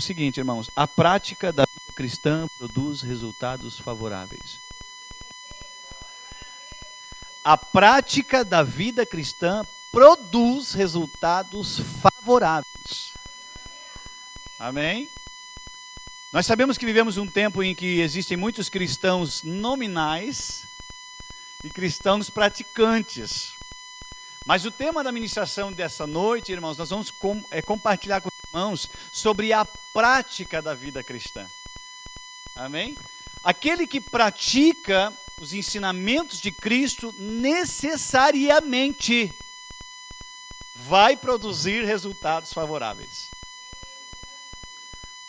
o seguinte, irmãos: a prática da vida cristã produz resultados favoráveis. A prática da vida cristã produz resultados favoráveis. Amém? Nós sabemos que vivemos um tempo em que existem muitos cristãos nominais e cristãos praticantes. Mas o tema da ministração dessa noite, irmãos, nós vamos compartilhar com os irmãos sobre a prática da vida cristã. Amém? Aquele que pratica os ensinamentos de Cristo necessariamente vai produzir resultados favoráveis.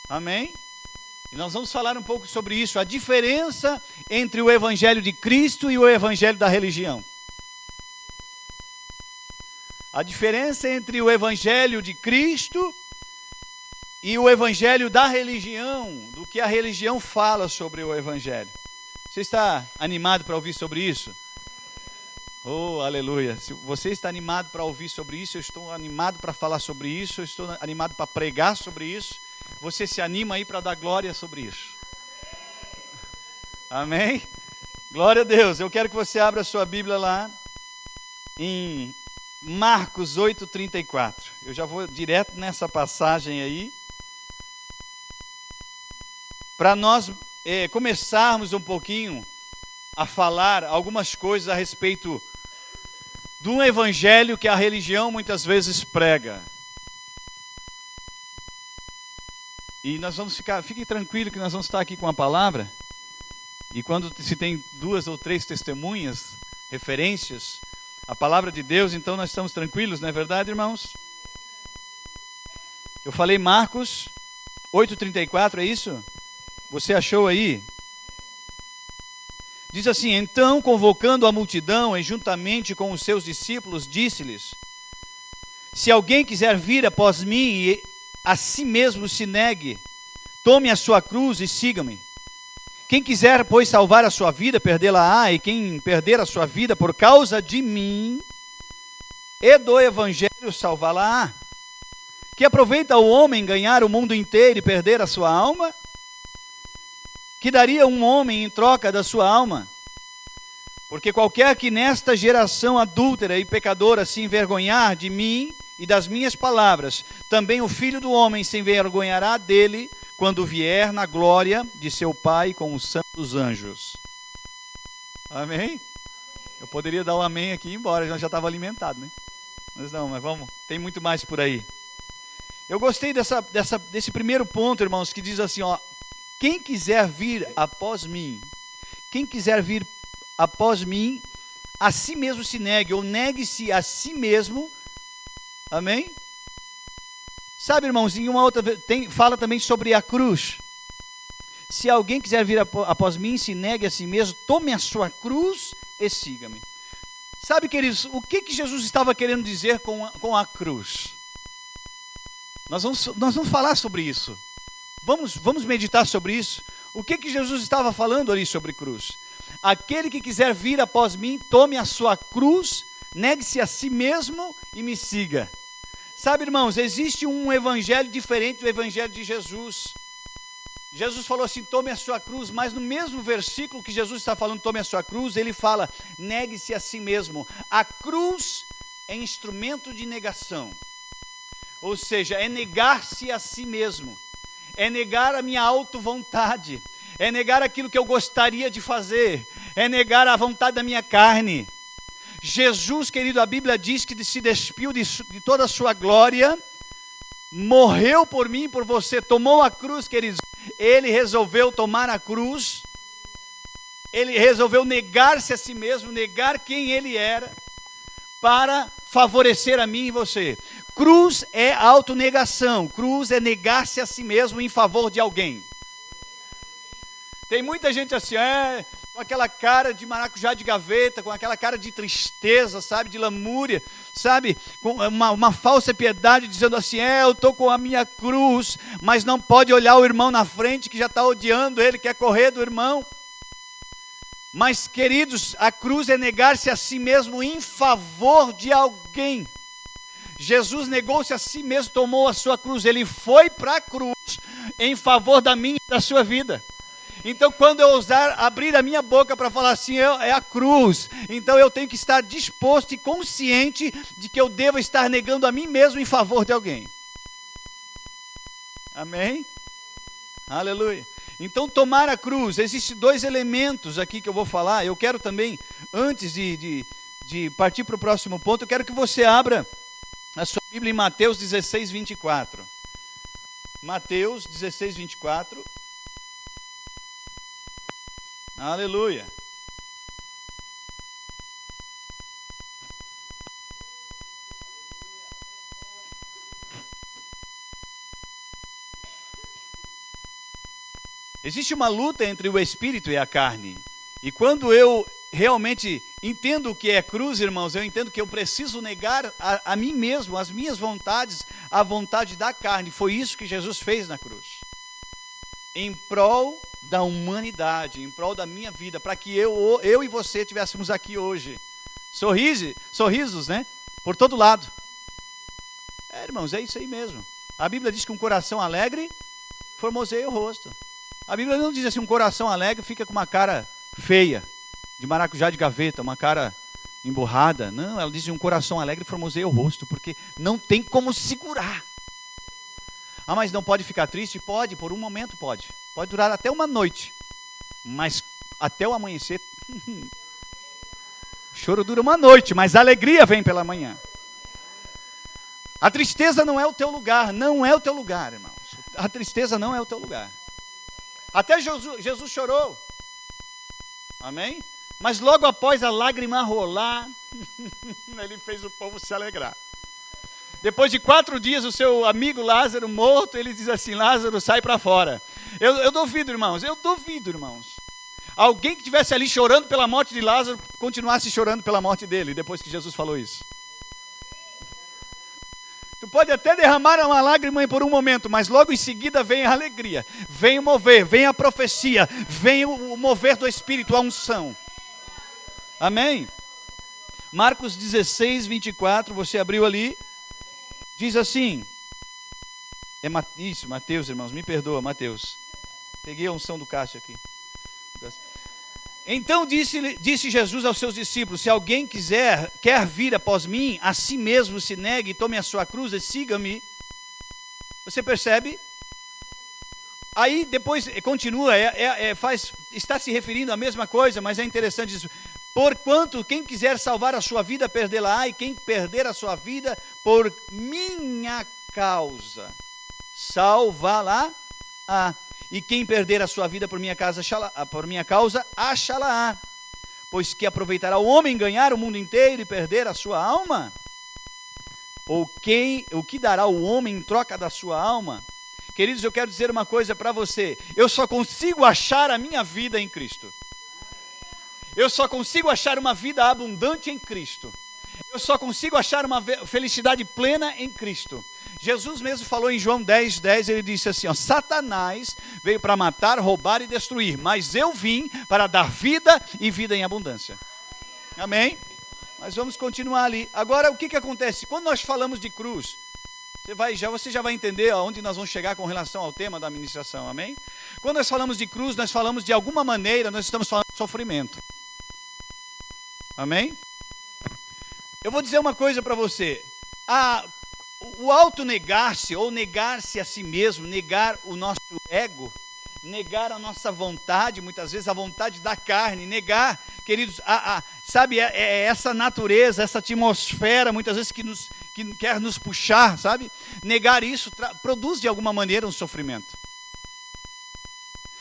Amém? E nós vamos falar um pouco sobre isso, a diferença entre o evangelho de Cristo e o evangelho da religião. A diferença entre o evangelho de Cristo e o evangelho da religião, do que a religião fala sobre o evangelho. Você está animado para ouvir sobre isso? Oh, aleluia. Se você está animado para ouvir sobre isso, eu estou animado para falar sobre isso, eu estou animado para pregar sobre isso. Você se anima aí para dar glória sobre isso? Amém? Glória a Deus. Eu quero que você abra a sua Bíblia lá em Marcos 8:34. Eu já vou direto nessa passagem aí, para nós começarmos um pouquinho a falar algumas coisas a respeito de um evangelho que a religião muitas vezes prega. E nós vamos fique tranquilo que nós vamos estar aqui com a palavra, e quando se tem 2 ou 3 testemunhas, referências, a palavra de Deus, então nós estamos tranquilos, não é verdade, irmãos? Eu falei Marcos 8:34, é isso? Você achou aí? Diz assim: então, convocando a multidão e juntamente com os seus discípulos, disse-lhes: se alguém quiser vir após mim e a si mesmo se negue, tome a sua cruz e siga-me. Quem quiser, pois, salvar a sua vida, perdê-la-á, e quem perder a sua vida por causa de mim e do evangelho, salvá-la-á. Que aproveita o homem ganhar o mundo inteiro e perder a sua alma? Que daria um homem em troca da sua alma? Porque qualquer que nesta geração adúltera e pecadora se envergonhar de mim e das minhas palavras, também o Filho do Homem se envergonhará dele, quando vier na glória de seu Pai com os santos anjos. Amém? Eu poderia dar um amém aqui e ir embora, já estava alimentado, né? Mas não, mas vamos, tem muito mais por aí. Eu gostei desse primeiro ponto, irmãos, que diz assim, ó: quem quiser vir após mim, a si mesmo se negue, ou negue-se a si mesmo. Amém? Sabe, irmãos, em uma outra fala também sobre a cruz. Se alguém quiser vir após mim, se negue a si mesmo, tome a sua cruz e siga-me. Sabe, queridos, o que Jesus estava querendo dizer com a cruz? Nós vamos falar sobre isso. Vamos meditar sobre isso. O que Jesus estava falando ali sobre cruz? Aquele que quiser vir após mim, tome a sua cruz, negue-se a si mesmo e me siga. Sabe, irmãos, existe um evangelho diferente do evangelho de Jesus. Jesus falou assim: tome a sua cruz, mas no mesmo versículo que Jesus está falando, tome a sua cruz, ele fala, negue-se a si mesmo. A cruz é instrumento de negação. Ou seja, é negar-se a si mesmo. É negar a minha autovontade. É negar aquilo que eu gostaria de fazer. É negar a vontade da minha carne. Jesus, querido, a Bíblia diz que se despiu de toda a sua glória, morreu por mim, por você, tomou a cruz, queridos. Ele resolveu tomar a cruz, ele resolveu negar-se a si mesmo, negar quem ele era, para favorecer a mim e você. Cruz é autonegação, cruz é negar-se a si mesmo em favor de alguém. Tem muita gente assim, com aquela cara de maracujá de gaveta, com aquela cara de tristeza, sabe, de lamúria, sabe, com uma falsa piedade, dizendo assim, eu estou com a minha cruz, mas não pode olhar o irmão na frente, que já está odiando ele, quer correr do irmão. Mas, queridos, a cruz é negar-se a si mesmo em favor de alguém. Jesus negou-se a si mesmo, tomou a sua cruz, ele foi para a cruz, em favor da minha e da sua vida. Então, quando eu ousar abrir a minha boca para falar assim, é a cruz, então eu tenho que estar disposto e consciente de que eu devo estar negando a mim mesmo em favor de alguém. Amém? Aleluia. Então, tomar a cruz, existem dois elementos aqui que eu vou falar. Eu quero também, antes de partir para o próximo ponto, eu quero que você abra a sua Bíblia em Mateus 16, 24. Mateus 16, 24. Aleluia. Existe uma luta entre o espírito e a carne. E quando eu realmente entendo o que é cruz, irmãos, eu entendo que eu preciso negar a mim mesmo, as minhas vontades, a vontade da carne. Foi isso que Jesus fez na cruz. Em prol da humanidade, em prol da minha vida, para que eu e você estivéssemos aqui hoje. Sorrisos, né? Por todo lado. Irmãos, é isso aí mesmo. A Bíblia diz que um coração alegre formoseia o rosto. A Bíblia não diz assim, um coração alegre fica com uma cara feia, de maracujá de gaveta, uma cara emburrada. Não, ela diz que um coração alegre formoseia o rosto, porque não tem como segurar. Ah, mas não pode ficar triste? Pode, por um momento pode. Pode durar até uma noite. Mas até o amanhecer, o choro dura uma noite, mas a alegria vem pela manhã. A tristeza não é o teu lugar, não é o teu lugar, irmãos. A tristeza não é o teu lugar. Até Jesus chorou. Amém? Mas logo após a lágrima rolar, ele fez o povo se alegrar. Depois de 4 dias, o seu amigo Lázaro morto, ele diz assim, Lázaro, sai para fora. Eu duvido, irmãos, alguém que estivesse ali chorando pela morte de Lázaro, continuasse chorando pela morte dele, depois que Jesus falou isso. Tu pode até derramar uma lágrima por um momento, mas logo em seguida vem a alegria, vem o mover, vem a profecia, vem o mover do Espírito, a unção. Amém? Marcos 16, 24, você abriu ali, diz assim, Mateus, irmãos, me perdoa, Mateus. Peguei a unção do Cássio aqui. Então disse Jesus aos seus discípulos, se alguém quer vir após mim, a si mesmo se negue, tome a sua cruz e siga-me. Você percebe? Aí depois continua, está se referindo à mesma coisa, mas é interessante isso. Porquanto quem quiser salvar a sua vida, perdê-la-á, e quem perder a sua vida por minha causa, salvá-la-á. E quem perder a sua vida por minha causa, achá-la-á. Pois que aproveitará o homem ganhar o mundo inteiro e perder a sua alma? O que dará o homem em troca da sua alma? Queridos, eu quero dizer uma coisa para você. Eu só consigo achar a minha vida em Cristo. Eu só consigo achar uma vida abundante em Cristo. Eu só consigo achar uma felicidade plena em Cristo. Jesus mesmo falou em João 10, 10, ele disse assim, ó, Satanás veio para matar, roubar e destruir, mas eu vim para dar vida e vida em abundância. Amém? Mas vamos continuar ali. Agora, o que acontece? Quando nós falamos de cruz, você já vai entender aonde nós vamos chegar com relação ao tema da ministração, amém? Quando nós falamos de cruz, nós falamos de alguma maneira, nós estamos falando de sofrimento. Amém? Eu vou dizer uma coisa para você. O autonegar-se, ou negar-se a si mesmo, negar o nosso ego, negar a nossa vontade, muitas vezes a vontade da carne, negar, queridos, sabe, essa natureza, essa atmosfera, muitas vezes que quer nos puxar, sabe? Negar isso produz de alguma maneira um sofrimento.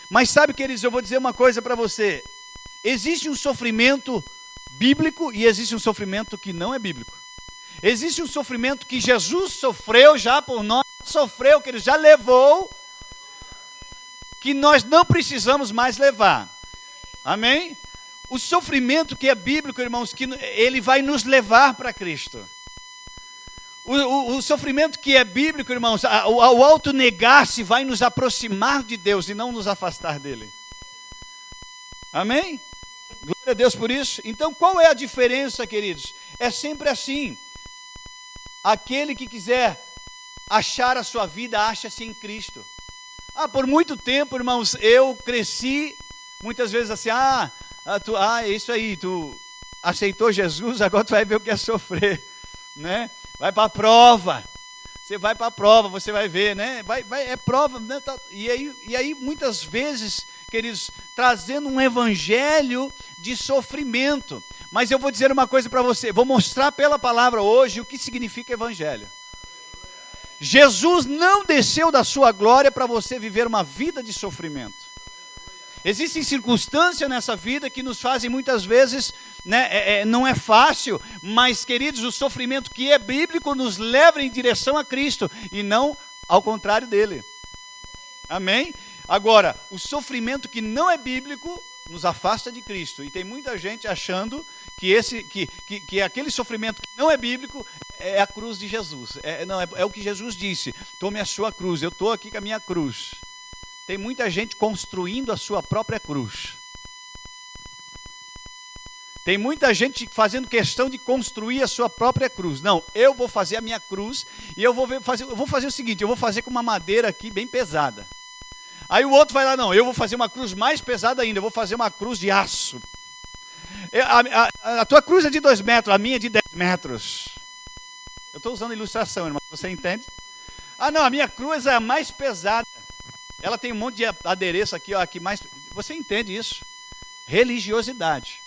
Mas sabe, queridos, eu vou dizer uma coisa para você. Existe um sofrimento bíblico e existe um sofrimento que não é bíblico. Existe um sofrimento que Jesus sofreu já por nós, que ele já levou, que nós não precisamos mais levar. Amém? O sofrimento que é bíblico, irmãos, que ele vai nos levar para Cristo. O sofrimento que é bíblico, irmãos, o autonegar-se vai nos aproximar de Deus e não nos afastar dele. Amém? Glória a Deus por isso. Então, qual é a diferença, queridos? É sempre assim. Aquele que quiser achar a sua vida, acha-se em Cristo. Por muito tempo, irmãos, eu cresci muitas vezes assim, é isso aí, tu aceitou Jesus, agora tu vai ver o que é sofrer, né? Vai para a prova. Você vai para a prova, você vai ver, né? É prova, né? E aí, muitas vezes, queridos, trazendo um evangelho de sofrimento. Mas eu vou dizer uma coisa para você, vou mostrar pela palavra hoje o que significa evangelho. Jesus não desceu da sua glória para você viver uma vida de sofrimento. Existem circunstâncias nessa vida que nos fazem muitas vezes, né, não é fácil, mas, queridos, o sofrimento que é bíblico nos leva em direção a Cristo e não ao contrário dele. Amém? Agora, o sofrimento que não é bíblico nos afasta de Cristo. E tem muita gente achando que aquele sofrimento que não é bíblico é a cruz de Jesus. É o que Jesus disse: tome a sua cruz, eu estou aqui com a minha cruz. Tem muita gente construindo a sua própria cruz. Tem muita gente fazendo questão de construir a sua própria cruz. Não, eu vou fazer a minha cruz e eu vou fazer o seguinte, eu vou fazer com uma madeira aqui bem pesada. Aí o outro vai lá, não, eu vou fazer uma cruz mais pesada ainda, eu vou fazer uma cruz de aço. A tua cruz é de 2 metros, a minha é de 10 metros. Eu estou usando ilustração, irmão, você entende? Não, a minha cruz é a mais pesada. Ela tem um monte de adereço aqui, ó, aqui mais. Você entende isso? Religiosidade.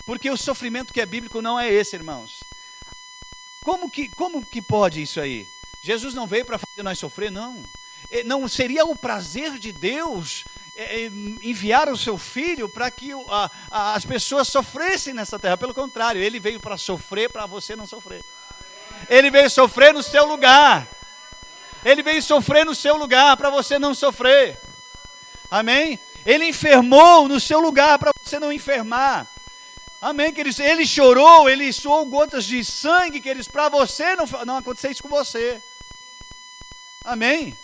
Porque o sofrimento que é bíblico não é esse, irmãos. Como que pode isso aí? Jesus não veio para fazer nós sofrer, não. Não seria o prazer de Deus enviar o seu filho para que as pessoas sofressem nessa terra. Pelo contrário, ele veio para sofrer para você não sofrer. Ele veio sofrer no seu lugar. Ele veio sofrer no seu lugar para você não sofrer. Amém? Ele enfermou no seu lugar para você não enfermar. Amém, queridos? Ele chorou, ele suou gotas de sangue, queridos, para você não acontecer isso com você. Amém?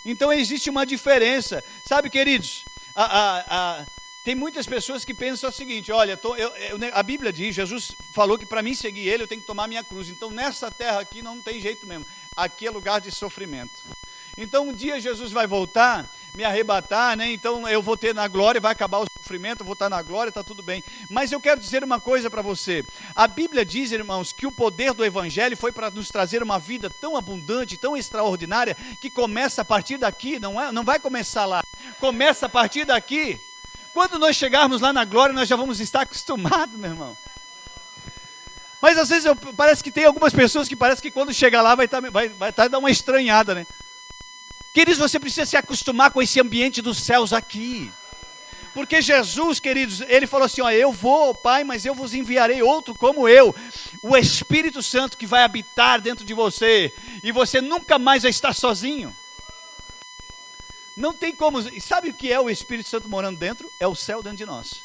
Então existe uma diferença. Sabe, queridos, tem muitas pessoas que pensam o seguinte: olha, a Bíblia diz, Jesus falou que para mim seguir ele eu tenho que tomar minha cruz. Então nessa terra aqui não tem jeito mesmo. Aqui é lugar de sofrimento. Então um dia Jesus vai voltar, me arrebatar, né? Então eu vou ter na glória, vai acabar o sofrimento, eu vou estar na glória, está tudo bem. Mas eu quero dizer uma coisa para você. A Bíblia diz, irmãos, que o poder do Evangelho foi para nos trazer uma vida tão abundante, tão extraordinária, que começa a partir daqui, não vai começar lá. Começa a partir daqui. Quando nós chegarmos lá na glória, nós já vamos estar acostumados, meu irmão. Mas às vezes parece que tem algumas pessoas que parece que quando chegar lá vai dar uma estranhada, né? Queridos, você precisa se acostumar com esse ambiente dos céus aqui. Porque Jesus, queridos, ele falou assim, eu vou, Pai, mas eu vos enviarei outro como eu. O Espírito Santo que vai habitar dentro de você. E você nunca mais vai estar sozinho. Não tem como. E sabe o que é o Espírito Santo morando dentro? É o céu dentro de nós.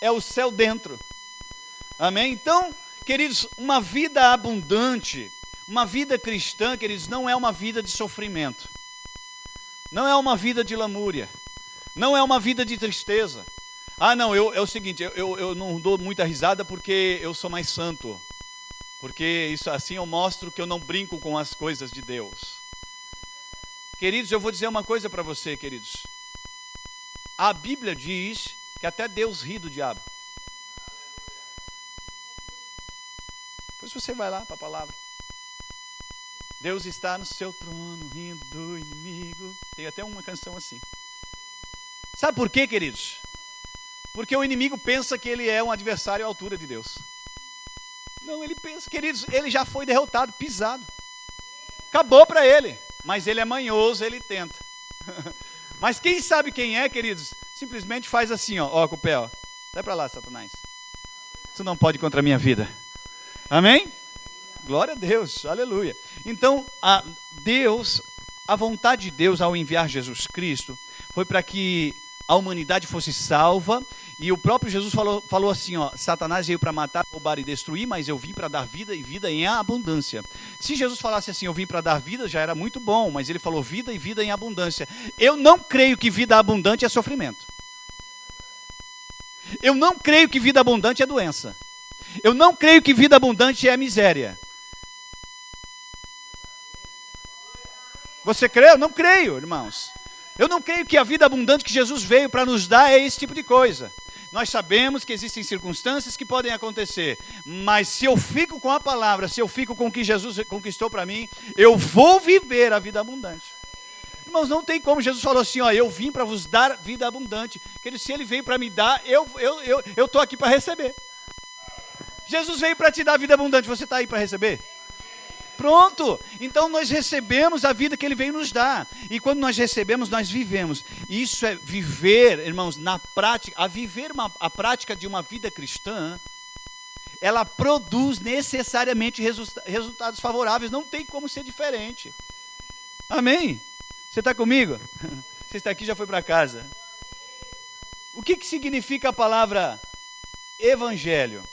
É o céu dentro. Amém? Então, queridos, uma vida abundante, uma vida cristã, queridos, não é uma vida de sofrimento. Não é uma vida de lamúria. Não é uma vida de tristeza. Não, é o seguinte, eu não dou muita risada porque eu sou mais santo. Porque isso assim eu mostro que eu não brinco com as coisas de Deus. Queridos, eu vou dizer uma coisa para você, queridos. A Bíblia diz que até Deus ri do diabo. Depois você vai lá para a palavra. Deus está no seu trono, rindo do inimigo. Tem até uma canção assim. Sabe por quê, queridos? Porque o inimigo pensa que ele é um adversário à altura de Deus. Não, ele pensa, queridos, ele já foi derrotado, pisado. Acabou para ele. Mas ele é manhoso, ele tenta. Mas quem sabe quem é, queridos, simplesmente faz assim, ó com o pé, ó. Sai para lá, Satanás. Tu não pode contra a minha vida. Amém? Glória a Deus, aleluia. Então, a vontade de Deus ao enviar Jesus Cristo foi para que a humanidade fosse salva. E o próprio Jesus falou assim, Satanás veio para matar, roubar e destruir, mas eu vim para dar vida e vida em abundância. Se Jesus falasse assim, eu vim para dar vida, já era muito bom, mas ele falou vida e vida em abundância. Eu não creio que vida abundante é sofrimento. Eu não creio que vida abundante é doença. Eu não creio que vida abundante é miséria. Você crê? Eu não creio, irmãos. Eu não creio que a vida abundante que Jesus veio para nos dar é esse tipo de coisa. Nós sabemos que existem circunstâncias que podem acontecer, mas se eu fico com a palavra, se eu fico com o que Jesus conquistou para mim, eu vou viver a vida abundante. Irmãos, não tem como. Jesus falou assim, ó, eu vim para vos dar vida abundante. Se ele veio para me dar, eu estou aqui para receber. Jesus veio para te dar vida abundante, você está aí para receber? Pronto, então nós recebemos a vida que ele veio nos dar, e quando nós recebemos, nós vivemos. Isso é viver, irmãos, na prática. A prática de uma vida cristã, ela produz necessariamente resultados favoráveis, não tem como ser diferente. Amém? Você está comigo? Você está aqui, já foi para casa. O que significa a palavra evangelho?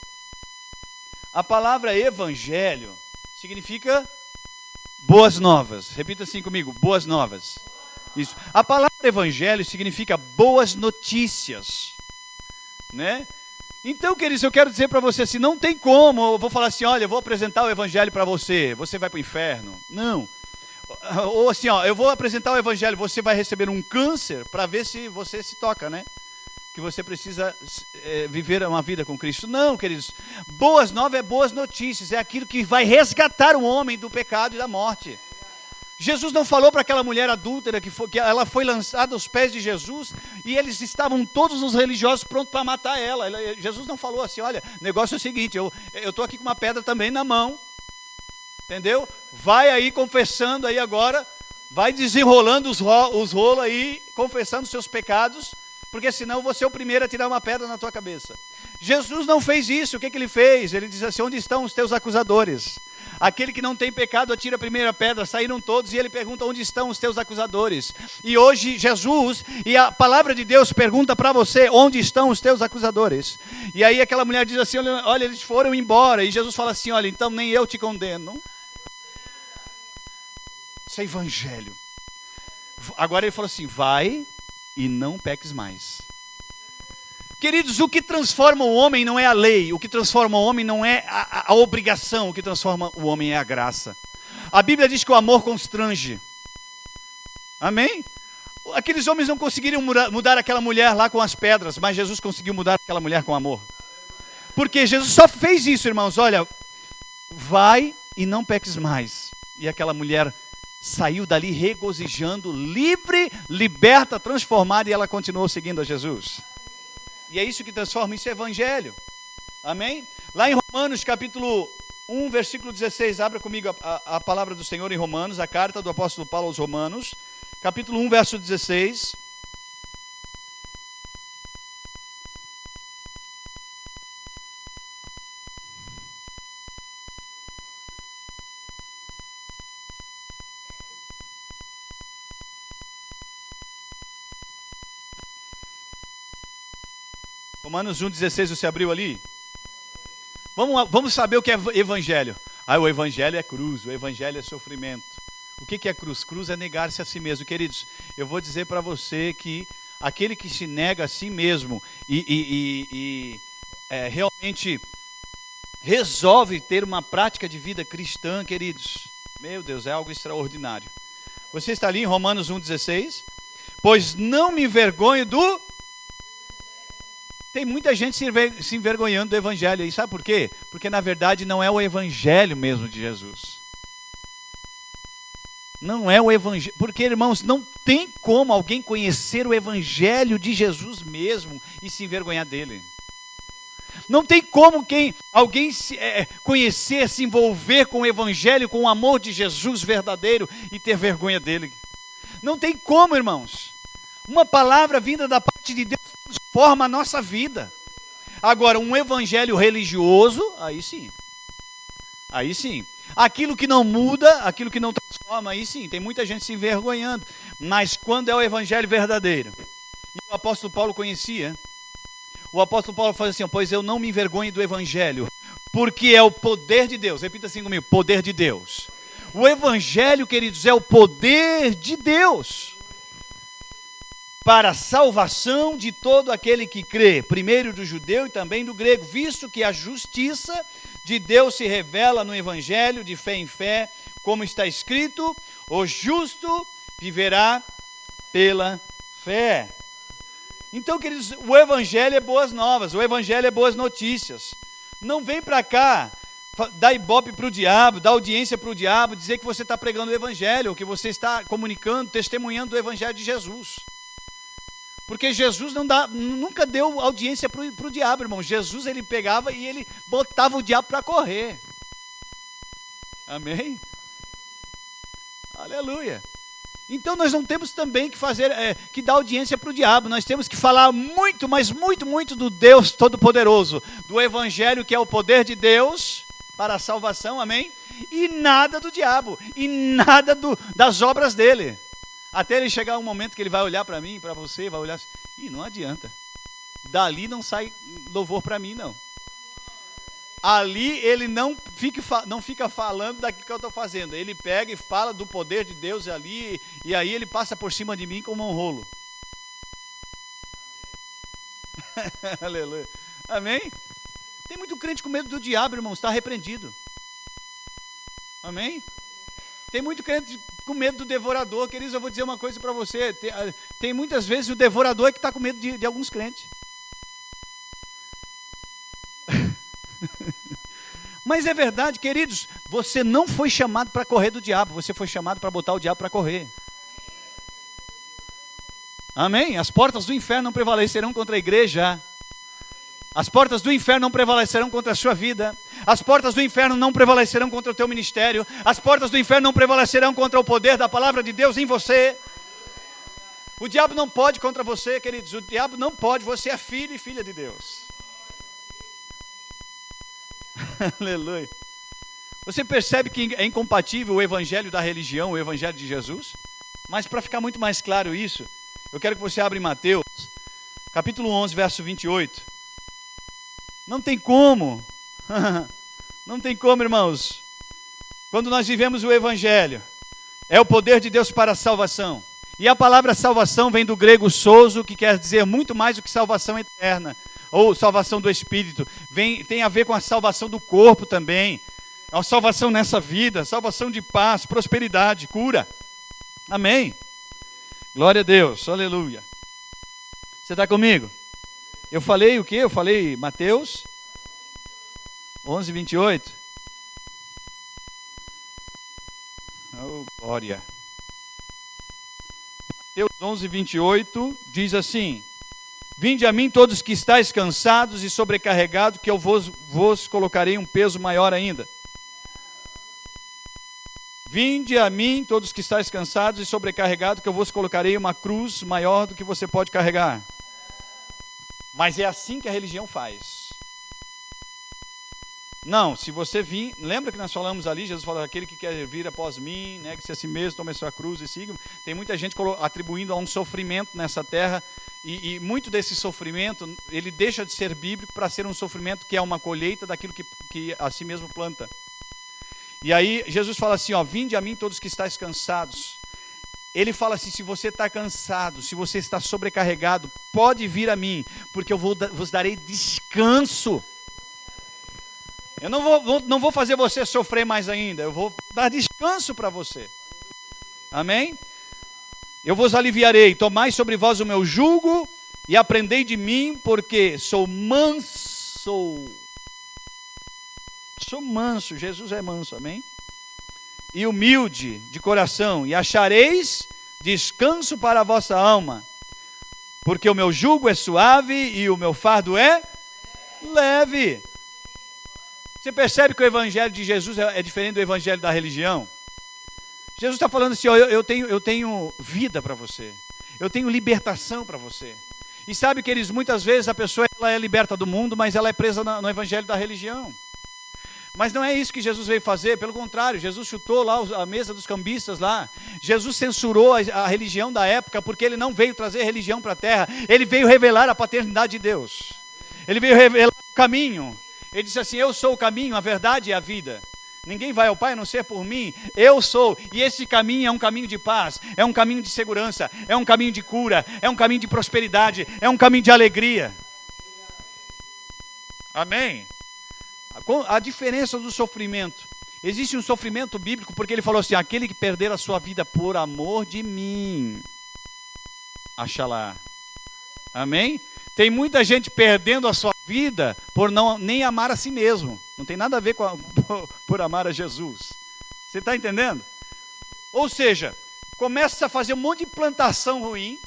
A palavra evangelho significa boas novas. Repita assim comigo, boas novas. Isso. A palavra evangelho significa boas notícias, né? Então, queridos, eu quero dizer para você assim, não tem como, eu vou falar assim, olha, eu vou apresentar o evangelho para você, você vai para o inferno. Não. Ou assim, ó, eu vou apresentar o evangelho, você vai receber um câncer para ver se você se toca, né? Que você precisa viver uma vida com Cristo. Não, queridos. Boas novas é boas notícias. É aquilo que vai resgatar o homem do pecado e da morte. Jesus não falou para aquela mulher adúltera que ela foi lançada aos pés de Jesus e eles estavam todos os religiosos prontos para matar ela. Jesus não falou assim, olha, o negócio é o seguinte, eu estou aqui com uma pedra também na mão. Entendeu? Vai aí confessando aí agora, vai desenrolando os rolos aí, confessando os seus pecados, porque senão você é o primeiro a tirar uma pedra na tua cabeça. Jesus não fez isso. O que ele fez? Ele diz assim, onde estão os teus acusadores? Aquele que não tem pecado atira a primeira pedra. Saíram todos e ele pergunta, onde estão os teus acusadores? E hoje Jesus e a palavra de Deus pergunta para você, onde estão os teus acusadores? E aí aquela mulher diz assim, olha, eles foram embora. E Jesus fala assim, olha, então nem eu te condeno. Isso é evangelho. Agora ele falou assim, vai e não peques mais. Queridos, o que transforma o homem não é a lei, o que transforma o homem não é a obrigação, o que transforma o homem é a graça. A Bíblia diz que o amor constrange. Amém? Aqueles homens não conseguiriam mudar aquela mulher lá com as pedras, mas Jesus conseguiu mudar aquela mulher com amor. Porque Jesus só fez isso, irmãos, olha, vai e não peques mais. E aquela mulher saiu dali regozijando, livre, liberta, transformada, e ela continuou seguindo a Jesus. E é isso que transforma, isso é evangelho. Amém? Lá em Romanos capítulo 1, versículo 16, abra comigo a palavra do Senhor em Romanos, a carta do apóstolo Paulo aos Romanos, capítulo 1, verso 16. Romanos 1,16, você abriu ali? Vamos saber o que é evangelho. O evangelho é cruz, o evangelho é sofrimento. O que é cruz? Cruz é negar-se a si mesmo. Queridos, eu vou dizer para você que aquele que se nega a si mesmo e realmente resolve ter uma prática de vida cristã, queridos, meu Deus, é algo extraordinário. Você está ali em Romanos 1,16? Pois não me envergonho do... Tem muita gente se envergonhando do evangelho. E sabe por quê? Porque na verdade não é o evangelho mesmo de Jesus. Não é o evangelho. Porque, irmãos, não tem como alguém conhecer o evangelho de Jesus mesmo e se envergonhar dele. Não tem como alguém conhecer, se envolver com o evangelho, com o amor de Jesus verdadeiro e ter vergonha dele. Não tem como, irmãos. Uma palavra vinda da parte de Deus transforma a nossa vida. Agora, um evangelho religioso, aí sim. Aí sim. Aquilo que não muda, aquilo que não transforma, aí sim. Tem muita gente se envergonhando. Mas quando é o evangelho verdadeiro, e o apóstolo Paulo conhecia, o apóstolo Paulo fala assim, pois eu não me envergonho do evangelho, porque é o poder de Deus. Repita assim comigo, poder de Deus. O evangelho, queridos, é o poder de Deus para a salvação de todo aquele que crê, primeiro do judeu e também do grego, visto que a justiça de Deus se revela no evangelho de fé em fé, como está escrito, O justo viverá pela fé. Então, queridos, o evangelho é boas novas, o evangelho é boas notícias. Não vem para cá dar ibope para o diabo, dar audiência para o diabo, dizer que você está pregando o evangelho, ou que você está comunicando, testemunhando o evangelho de Jesus. Porque Jesus nunca deu audiência para o diabo, irmão. Jesus, ele pegava e ele botava o diabo para correr. Amém? Aleluia. Então nós não temos também que fazer, que dar audiência para o diabo. Nós temos que falar muito, mas muito, muito do Deus Todo-Poderoso, do evangelho que é o poder de Deus para a salvação, amém? E nada do diabo, e nada das obras dele. Até ele chegar um momento que ele vai olhar para mim, para você, vai olhar assim, e não adianta. Dali não sai louvor para mim, não. Ali ele não fica falando daquilo que eu estou fazendo. Ele pega e fala do poder de Deus ali, e aí ele passa por cima de mim como um rolo. Aleluia. Amém? Tem muito crente com medo do diabo, irmão, está repreendido. Amém? Tem muito crente com medo do devorador. Queridos, eu vou dizer uma coisa para você. Tem muitas vezes o devorador que está com medo de alguns crentes. Mas é verdade, queridos, você não foi chamado para correr do diabo, você foi chamado para botar o diabo para correr. Amém? As portas do inferno não prevalecerão contra a igreja. As portas do inferno não prevalecerão contra a sua vida. As portas do inferno não prevalecerão contra o teu ministério. As portas do inferno não prevalecerão contra o poder da palavra de Deus em você. O diabo não pode contra você, queridos. O diabo não pode, você é filho e filha de Deus. Aleluia. Você percebe que é incompatível o evangelho da religião, o evangelho de Jesus? Mas para ficar muito mais claro isso, eu quero que você abra em Mateus, capítulo 11, verso 28. Não tem como, não tem como, irmãos, quando nós vivemos o evangelho, é o poder de Deus para a salvação. E a palavra salvação vem do grego sozo, que quer dizer muito mais do que salvação eterna, ou salvação do espírito. Tem a ver com a salvação do corpo também. É uma salvação nessa vida, salvação de paz, prosperidade, cura. Amém? Glória a Deus, aleluia. Você está comigo? Eu falei o quê? Eu falei Mateus 11, 28. Oh, glória. Mateus 11, 28 diz assim: Vinde a mim todos que estáis cansados e sobrecarregados, que eu vos colocarei um peso maior ainda. Vinde a mim todos que estáis cansados e sobrecarregados, que eu vos colocarei uma cruz maior do que você pode carregar. Mas é assim que a religião faz. Não, se você vir, lembra que nós falamos ali, Jesus falou, aquele que quer vir após mim, negue-se a si mesmo, tome a sua cruz e siga. Tem muita gente atribuindo a um sofrimento nessa terra, e muito desse sofrimento, ele deixa de ser bíblico para ser um sofrimento que é uma colheita daquilo que a si mesmo planta. E aí Jesus fala assim, ó, vinde a mim todos que estáis cansados. Ele fala assim, se você está cansado, se você está sobrecarregado, pode vir a mim, porque eu vos darei descanso. Eu não vou fazer você sofrer mais ainda, eu vou dar descanso para você. Amém? Eu vos aliviarei, tomai sobre vós o meu jugo e aprendei de mim, porque sou manso. Sou manso, Jesus é manso, amém? E humilde de coração, e achareis descanso para a vossa alma, porque o meu jugo é suave e o meu fardo é leve. Você percebe que o evangelho de Jesus é diferente do evangelho da religião? Jesus está falando assim, ó, eu tenho vida para você, eu tenho libertação para você. E sabe, queridos, muitas vezes a pessoa ela é liberta do mundo, mas ela é presa no evangelho da religião. Mas não é isso que Jesus veio fazer, pelo contrário, Jesus chutou lá a mesa dos cambistas lá. Jesus censurou a religião da época, porque ele não veio trazer religião para a terra, ele veio revelar a paternidade de Deus. Ele veio revelar o caminho. Ele disse assim, eu sou o caminho, a verdade e a vida. Ninguém vai ao Pai a não ser por mim, eu sou. E esse caminho é um caminho de paz, é um caminho de segurança, é um caminho de cura, é um caminho de prosperidade, é um caminho de alegria. Amém? A diferença do sofrimento, existe um sofrimento bíblico, porque ele falou assim, aquele que perder a sua vida por amor de mim, achará. Amém? Tem muita gente perdendo a sua vida por não nem amar a si mesmo. Não tem nada a ver com por amar a Jesus. Você está entendendo? Ou seja, começa a fazer um monte de plantação ruim.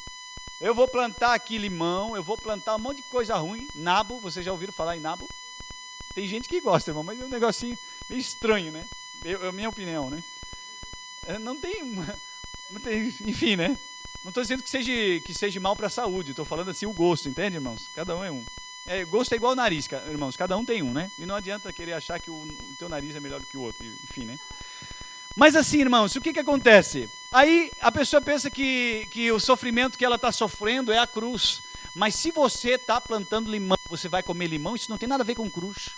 Eu vou plantar aqui limão, eu vou plantar um monte de coisa ruim. Nabo, vocês já ouviram falar em nabo? Tem gente que gosta, irmão, mas é um negocinho meio estranho, né? É a minha opinião, né? Não tem, enfim, né? Não estou dizendo que seja mal para a saúde, estou falando assim o gosto, entende, irmãos? Cada um é um. Gosto é igual ao nariz, irmãos, cada um tem um, né? E não adianta querer achar que o teu nariz é melhor do que o outro, enfim, né? Mas assim, irmãos, o que acontece? Aí a pessoa pensa que o sofrimento que ela está sofrendo é a cruz. Mas se você está plantando limão, você vai comer limão, isso não tem nada a ver com cruz.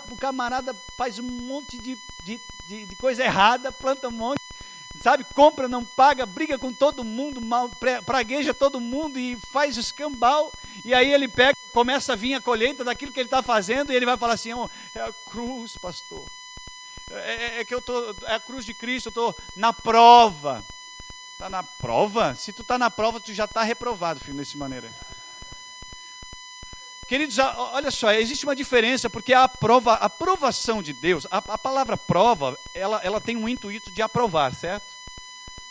O camarada faz um monte de coisa errada, planta um monte, sabe, compra, não paga, briga com todo mundo, pragueja todo mundo e faz o escambau, e aí ele começa a vir a colheita daquilo que ele está fazendo, e ele vai falar assim, é a cruz, pastor, é a cruz de Cristo, eu estou na prova. Está na prova? Se tu está na prova, tu já está reprovado, filho, dessa maneira. Queridos, olha só, existe uma diferença, porque a aprovação de Deus, a palavra prova, ela tem um intuito de aprovar, certo?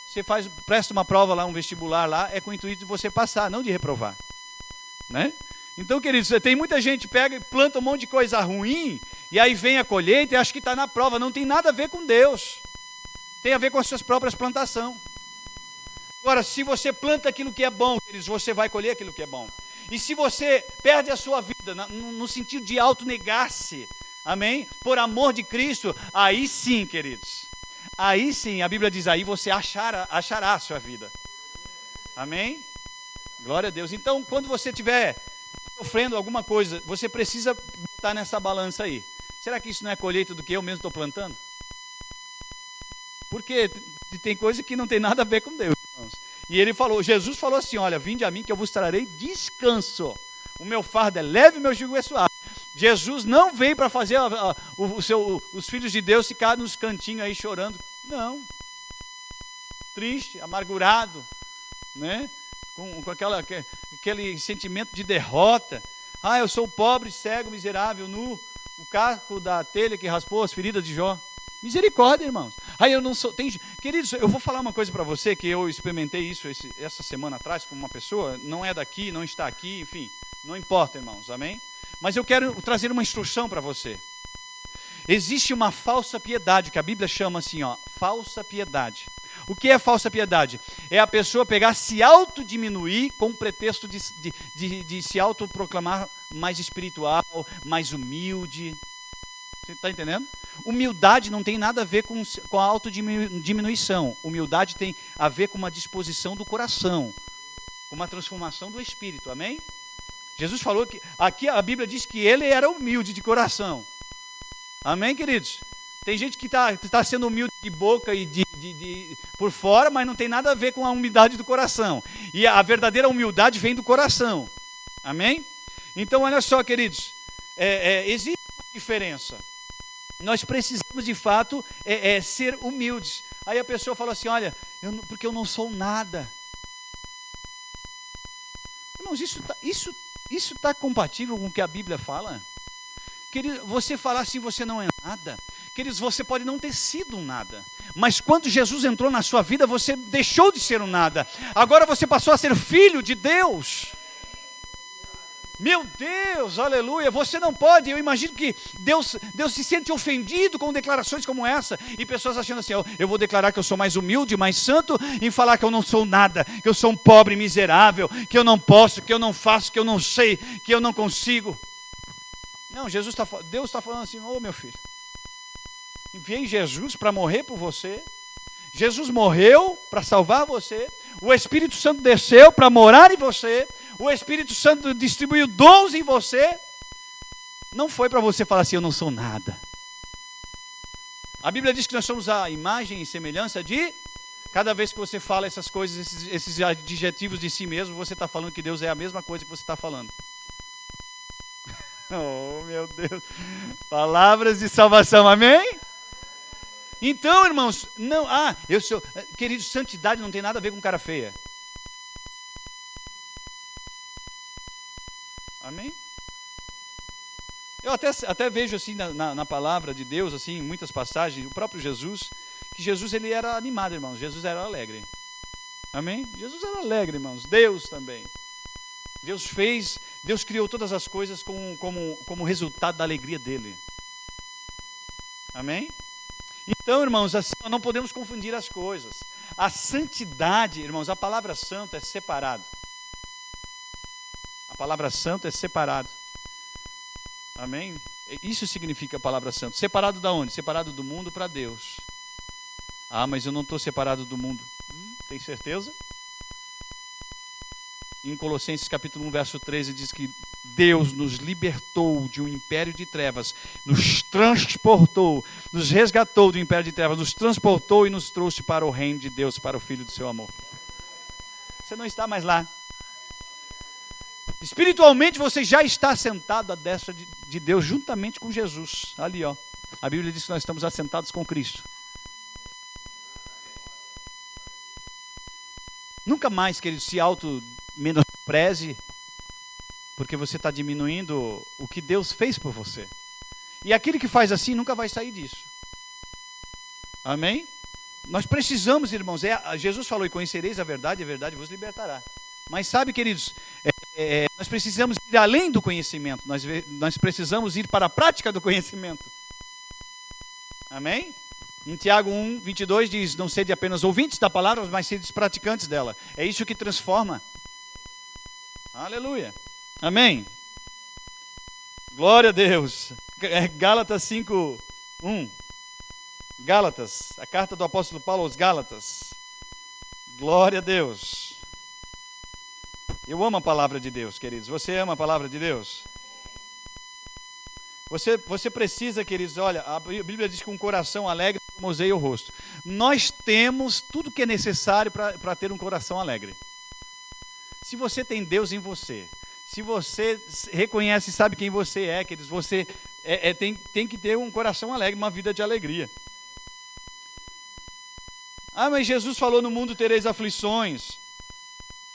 Você presta uma prova lá, um vestibular lá, é com o intuito de você passar, não de reprovar, né? Então, queridos, tem muita gente pega e planta um monte de coisa ruim, e aí vem a colheita e acha que está na prova, não tem nada a ver com Deus, tem a ver com as suas próprias plantações. Agora, se você planta aquilo que é bom, queridos, você vai colher aquilo que é bom. E se você perde a sua vida no sentido de autonegar-se, amém? Por amor de Cristo, aí sim, queridos. Aí sim, a Bíblia diz, aí você achará a sua vida. Amém? Glória a Deus. Então, quando você estiver sofrendo alguma coisa, você precisa botar nessa balança aí. Será que isso não é colheita do que eu mesmo estou plantando? Porque tem coisa que não tem nada a ver com Deus, irmãos. E Jesus falou assim, olha, vinde a mim que eu vos trarei descanso. O meu fardo é leve, o meu jugo é suave. Jesus não veio para fazer os filhos de Deus ficar nos cantinhos aí chorando. Não. Triste, amargurado, né? Com aquele sentimento de derrota. Eu sou pobre, cego, miserável, nu. O casco da telha que raspou as feridas de Jó. Misericórdia, irmãos. Eu não sou. Queridos, eu vou falar uma coisa para você que eu experimentei isso essa semana atrás com uma pessoa. Não é daqui, não está aqui, enfim. Não importa, irmãos, amém? Mas eu quero trazer uma instrução para você. Existe uma falsa piedade, que a Bíblia chama assim, falsa piedade. O que é falsa piedade? É a pessoa pegar, se autodiminuir com o pretexto de se autoproclamar mais espiritual, mais humilde. Você está entendendo? Humildade não tem nada a ver com a autodiminuição. Humildade tem a ver com uma disposição do coração, com uma transformação do espírito, amém? Jesus falou que, aqui a Bíblia diz que ele era humilde de coração. Amém, queridos? Tem gente que está sendo humilde de boca e por fora, mas não tem nada a ver com a humildade do coração. E a verdadeira humildade vem do coração. Amém? Então, olha só, queridos, existe uma diferença. Nós precisamos, de fato, ser humildes. Aí a pessoa fala assim, olha, porque eu não sou nada. Irmãos, isso está compatível com o que a Bíblia fala? Querido, você falar assim, você não é nada. Queridos, você pode não ter sido um nada. Mas quando Jesus entrou na sua vida, você deixou de ser um nada. Agora você passou a ser filho de Deus. Meu Deus, aleluia, você não pode, eu imagino que Deus se sente ofendido com declarações como essa, e pessoas achando assim, eu vou declarar que eu sou mais humilde, mais santo, em falar que eu não sou nada, que eu sou um pobre miserável, que eu não posso, que eu não faço, que eu não sei, que eu não consigo. Não, Deus está falando assim, meu filho, enviei Jesus para morrer por você, Jesus morreu para salvar você, o Espírito Santo desceu para morar em você, o Espírito Santo distribuiu dons em você, não foi para você falar assim, eu não sou nada. A Bíblia diz que nós somos a imagem e semelhança de, cada vez que você fala essas coisas, esses adjetivos de si mesmo, você está falando que Deus é a mesma coisa que você está falando. Oh, meu Deus. Palavras de salvação, amém? Então, irmãos, não, querido, santidade não tem nada a ver com cara feia. Amém? Eu até vejo assim na palavra de Deus, assim, em muitas passagens, o próprio Jesus, que Jesus ele era animado, irmãos. Jesus era alegre. Amém? Jesus era alegre, irmãos. Deus também. Deus criou todas as coisas como resultado da alegria dele. Amém? Então, irmãos, assim, nós não podemos confundir as coisas. A santidade, irmãos, a palavra santo é separado. A palavra santo é separado. Amém? Isso significa a palavra santo. Separado da onde? Separado do mundo para Deus. Ah, mas eu não estou separado do mundo. Tem certeza? Em Colossenses capítulo 1, verso 13, diz que Deus nos libertou de um império de trevas, nos transportou, nos resgatou do império de trevas, nos transportou e nos trouxe para o reino de Deus, para o Filho do seu amor. Você não está mais lá. Espiritualmente você já está sentado à destra de Deus, juntamente com Jesus. Ali, ó. A Bíblia diz que nós estamos assentados com Cristo. Nunca mais, querido, se auto-menospreze, porque você está diminuindo o que Deus fez por você. E aquele que faz assim nunca vai sair disso. Amém? Nós precisamos, irmãos, Jesus falou, e conhecereis a verdade vos libertará. Mas sabe, queridos, nós precisamos ir além do conhecimento, nós precisamos ir para a prática do conhecimento. Amém? Em Tiago 1, 22 diz, não sede apenas ouvintes da palavra, mas sede praticantes dela. É isso que transforma. Aleluia. Amém. Glória a Deus. Gálatas 5, 1. Gálatas, a carta do apóstolo Paulo aos Gálatas. Glória a Deus. Eu amo a palavra de Deus, queridos. Você ama a palavra de Deus? Você precisa, queridos, olha, a Bíblia diz que um coração alegre formoseia o rosto. Nós temos tudo que é necessário para ter um coração alegre. Se você tem Deus em você, se você reconhece e sabe quem você é, queridos, você tem que ter um coração alegre, uma vida de alegria. Ah, mas Jesus falou, no mundo tereis aflições.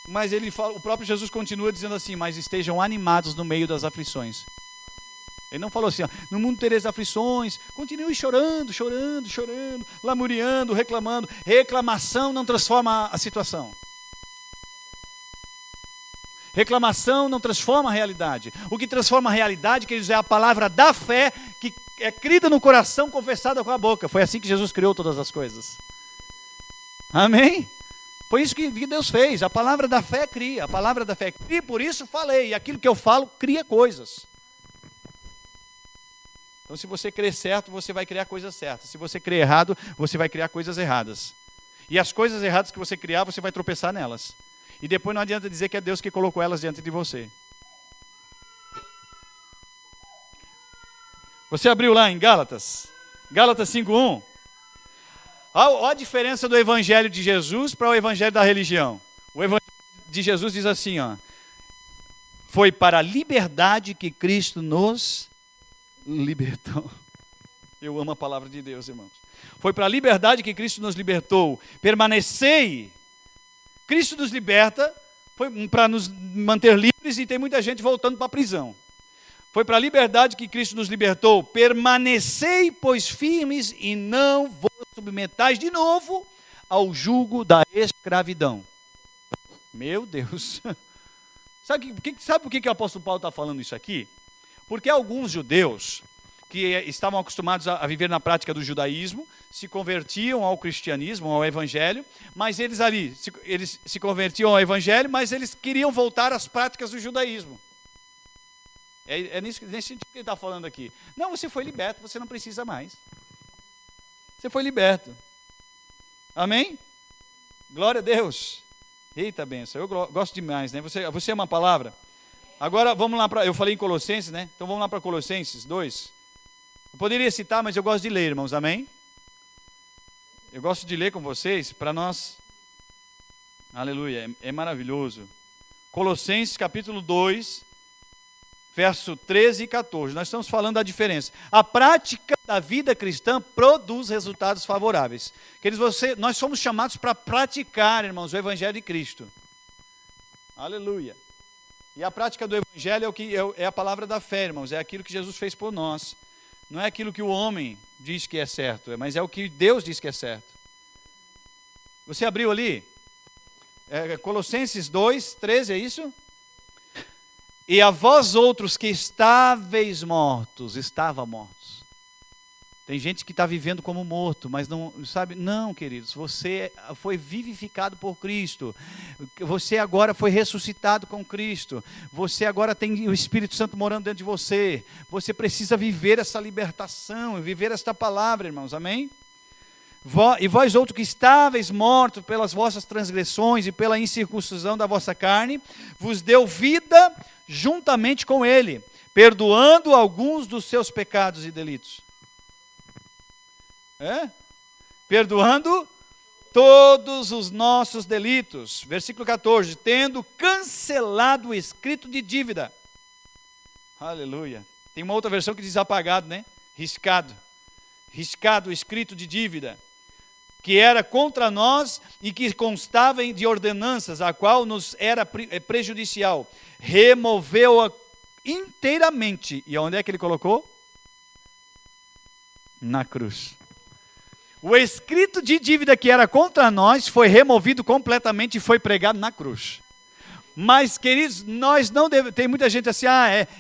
Mas o próprio Jesus continua dizendo assim, mas estejam animados no meio das aflições. Ele não falou assim, ó, no mundo tereis aflições, continue chorando, lamuriando, reclamando. Reclamação não transforma a situação. Reclamação não transforma a realidade. O que transforma a realidade, queridos, é a palavra da fé, que é crida no coração, confessada com a boca. Foi assim que Jesus criou todas as coisas. Amém? Foi isso que Deus fez. A palavra da fé cria. A palavra da fé cria, por isso falei. E aquilo que eu falo, cria coisas. Então, se você crer certo, você vai criar coisas certas. Se você crer errado, você vai criar coisas erradas. E as coisas erradas que você criar, você vai tropeçar nelas. E depois não adianta dizer que é Deus que colocou elas diante de você. Você abriu lá em Gálatas? Gálatas 5:1. Olha a diferença do evangelho de Jesus para o evangelho da religião. O evangelho de Jesus diz assim, ó. Foi para a liberdade que Cristo nos libertou. Eu amo a palavra de Deus, irmãos. Foi para a liberdade que Cristo nos libertou. Permanecei. Cristo nos liberta, foi para nos manter livres, e tem muita gente voltando para a prisão. Foi para a liberdade que Cristo nos libertou. Permanecei, pois, firmes, e não vos submetais de novo ao jugo da escravidão. Meu Deus. Sabe por que o apóstolo Paulo está falando isso aqui? Porque alguns judeus que estavam acostumados a viver na prática do judaísmo, se convertiam ao cristianismo, ao evangelho, mas eles se convertiam ao evangelho, mas eles queriam voltar às práticas do judaísmo. Nesse sentido que ele está falando aqui. Não, você foi liberto, você não precisa mais. Você foi liberto. Amém? Glória a Deus. Eita benção, eu gosto demais, né? Você ama a palavra? Agora vamos lá eu falei em Colossenses, né? Então vamos lá para Colossenses 2. Eu poderia citar, mas eu gosto de ler, irmãos, amém? Eu gosto de ler com vocês, para nós, aleluia, é maravilhoso. Colossenses capítulo 2, verso 13 e 14. Nós estamos falando da diferença. A prática da vida cristã produz resultados favoráveis. Queridos, nós somos chamados para praticar, irmãos, o Evangelho de Cristo. Aleluia. E a prática do Evangelho é a palavra da fé, irmãos. É aquilo que Jesus fez por nós. Não é aquilo que o homem diz que é certo, mas é o que Deus diz que é certo. Você abriu ali? Colossenses 2, 13, é isso? E a vós outros que estáveis mortos, estava mortos. Tem gente que está vivendo como morto, mas não, sabe? Não, queridos, você foi vivificado por Cristo. Você agora foi ressuscitado com Cristo. Você agora tem o Espírito Santo morando dentro de você. Você precisa viver essa libertação, viver esta palavra, irmãos, amém? E vós outros que estáveis mortos pelas vossas transgressões e pela incircuncisão da vossa carne, vos deu vida juntamente com ele, perdoando alguns dos seus pecados e delitos. Perdoando todos os nossos delitos. Versículo 14, tendo cancelado o escrito de dívida. Aleluia. Tem uma outra versão que diz apagado, né? Riscado. Riscado o escrito de dívida, que era contra nós e que constava de ordenanças, a qual nos era prejudicial. Removeu-a inteiramente. E onde é que ele colocou? Na cruz. O escrito de dívida que era contra nós foi removido completamente e foi pregado na cruz. Mas, queridos, nós não devemos... Tem muita gente assim,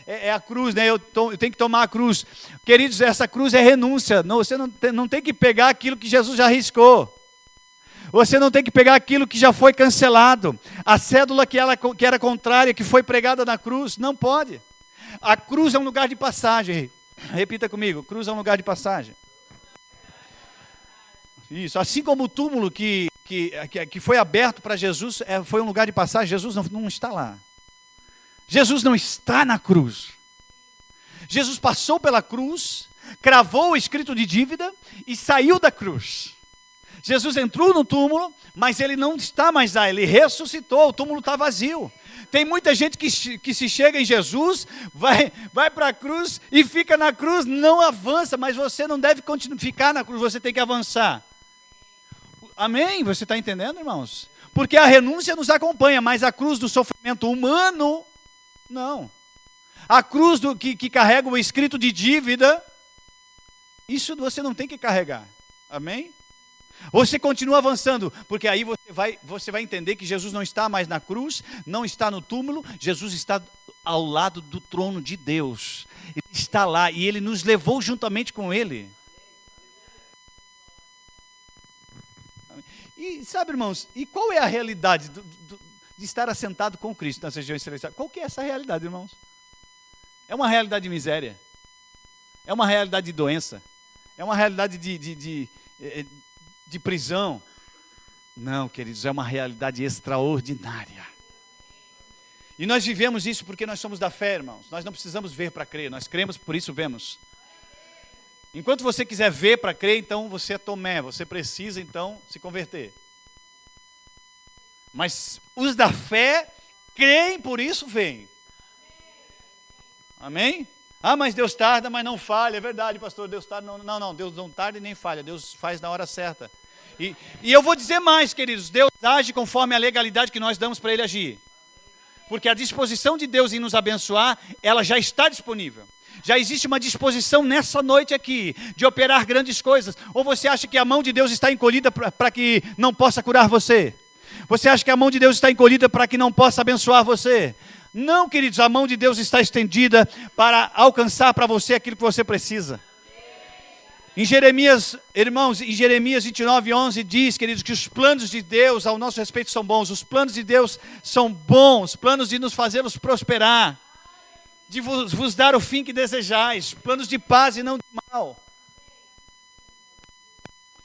é a cruz, né? Eu tenho que tomar a cruz. Queridos, essa cruz é renúncia. Não, você não tem que pegar aquilo que Jesus já riscou. Você não tem que pegar aquilo que já foi cancelado. A cédula que era contrária, que foi pregada na cruz, não pode. A cruz é um lugar de passagem. Repita comigo, cruz é um lugar de passagem. Isso, assim como o túmulo que foi aberto para Jesus, foi um lugar de passagem, Jesus não está lá. Jesus não está na cruz. Jesus passou pela cruz, cravou o escrito de dívida e saiu da cruz. Jesus entrou no túmulo, mas ele não está mais lá, ele ressuscitou, o túmulo está vazio. Tem muita gente que se chega em Jesus, vai para a cruz e fica na cruz, não avança, mas você não deve ficar na cruz, você tem que avançar. Amém? Você está entendendo, irmãos? Porque a renúncia nos acompanha, mas a cruz do sofrimento humano, não. A cruz que carrega o escrito de dívida, isso você não tem que carregar. Amém? Você continua avançando, porque aí você vai entender que Jesus não está mais na cruz, não está no túmulo, Jesus está ao lado do trono de Deus. Ele está lá e ele nos levou juntamente com ele. E sabe, irmãos, e qual é a realidade de estar assentado com Cristo nas regiões celestiais? Qual que é essa realidade, irmãos? É uma realidade de miséria? É uma realidade de doença? É uma realidade de prisão? Não, queridos, é uma realidade extraordinária. E nós vivemos isso porque nós somos da fé, irmãos. Nós não precisamos ver para crer, nós cremos, por isso vemos. Enquanto você quiser ver para crer, então você é Tomé, você precisa então se converter. Mas os da fé creem, por isso veem. Amém? Mas Deus tarda, mas não falha. É verdade, pastor, Deus tarda. Não, Deus não tarda e nem falha, Deus faz na hora certa. E eu vou dizer mais, queridos, Deus age conforme a legalidade que nós damos para Ele agir. Porque a disposição de Deus em nos abençoar, ela já está disponível. Já existe uma disposição nessa noite aqui, de operar grandes coisas. Ou você acha que a mão de Deus está encolhida para que não possa curar você? Você acha que a mão de Deus está encolhida para que não possa abençoar você? Não, queridos, a mão de Deus está estendida para alcançar para você aquilo que você precisa. Em Jeremias, irmãos, em Jeremias 29:11 diz, queridos, que os planos de Deus ao nosso respeito são bons. Os planos de Deus são bons, planos de nos fazê-los prosperar, de vos dar o fim que desejais, planos de paz e não de mal.